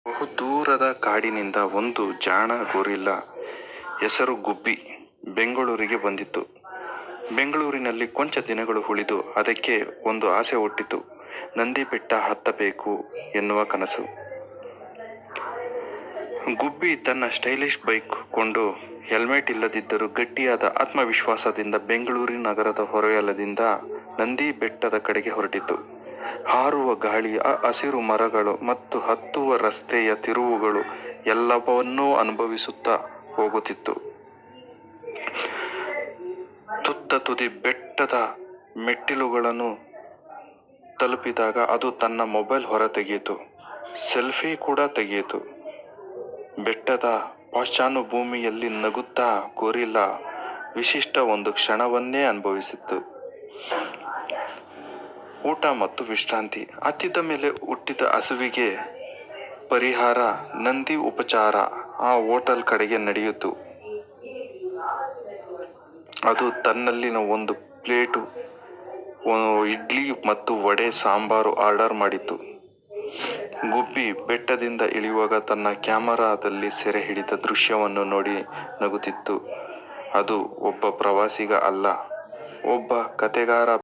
ಬಹುದೂರದ ಕಾಡಿನಿಂದ ಒಂದು ಜಾಣ ಗೊರಿಲ್ಲಾ ಹೆಸರು ಗುಬ್ಬಿ ಬೆಂಗಳೂರಿಗೆ ಬಂದಿತು. ಬೆಂಗಳೂರಿನಲ್ಲಿ ಕೊಂಚ ದಿನಗಳು ಉಳಿದು ಅದಕ್ಕೆ ಒಂದು ಆಸೆ ಹುಟ್ಟಿತು. ನಂದಿ ಬೆಟ್ಟ ಹತ್ತಬೇಕು ಎನ್ನುವ ಕನಸು. ಗುಬ್ಬಿ ತನ್ನ ಸ್ಟೈಲಿಶ್ ಬೈಕ್ ಕೊಂಡು ಹೆಲ್ಮೆಟ್ ಇಲ್ಲದಿದ್ದರೂ ಗಟ್ಟಿಯಾದ ಆತ್ಮವಿಶ್ವಾಸದಿಂದ ಬೆಂಗಳೂರಿನ ನಗರದ ಹೊರವಲಯದಿಂದ ನಂದಿ ಬೆಟ್ಟದ ಕಡೆಗೆ ಹೊರಟಿತು. ಹಾರುವ ಗಾಳಿ, ಹಸಿರು ಮರಗಳು ಮತ್ತು ಹತ್ತುವ ರಸ್ತೆಯ ತಿರುವುಗಳು ಎಲ್ಲವನ್ನೂ ಅನುಭವಿಸುತ್ತಾ ಹೋಗುತ್ತಿತ್ತು. ತುತ್ತ ತುದಿ ಬೆಟ್ಟದ ಮೆಟ್ಟಿಲುಗಳನ್ನು ತಲುಪಿದಾಗ ಅದು ತನ್ನ ಮೊಬೈಲ್ ಹೊರತೆಗೆಯಿತು. ಸೆಲ್ಫಿ ಕೂಡ ತೆಗೆಯಿತು. ಬೆಟ್ಟದ ಪಾರ್ಶ್ವಭೂಮಿಯಲ್ಲಿ ನಗುತ್ತಾ ಗೊರಿಲ್ಲಾ ವಿಶಿಷ್ಟ ಒಂದು ಕ್ಷಣವನ್ನೇ ಅನುಭವಿಸಿತು. ಊಟ ಮತ್ತು ವಿಶ್ರಾಂತಿ. ಹತ್ತಿದ ಮೇಲೆ ಹುಟ್ಟಿದ ಹಸಿವಿಗೆ ಪರಿಹಾರ ನಂದಿ ಉಪಚಾರ ಆ ಹೋಟೆಲ್ ಕಡೆಗೆ ನಡೆಯಿತು. ಅದು ತನ್ನಲ್ಲಿನ ಒಂದು ಪ್ಲೇಟು ಇಡ್ಲಿ ಮತ್ತು ವಡೆ ಸಾಂಬಾರು ಆರ್ಡರ್ ಮಾಡಿತು. ಗುಬ್ಬಿ ಬೆಟ್ಟದಿಂದ ಇಳಿಯುವಾಗ ತನ್ನ ಕ್ಯಾಮರಾದಲ್ಲಿ ಸೆರೆ ಹಿಡಿದ ದೃಶ್ಯವನ್ನು ನೋಡಿ ನಗುತ್ತಿತ್ತು. ಅದು ಒಬ್ಬ ಪ್ರವಾಸಿಗ ಅಲ್ಲ, ಒಬ್ಬ ಕಥೆಗಾರ.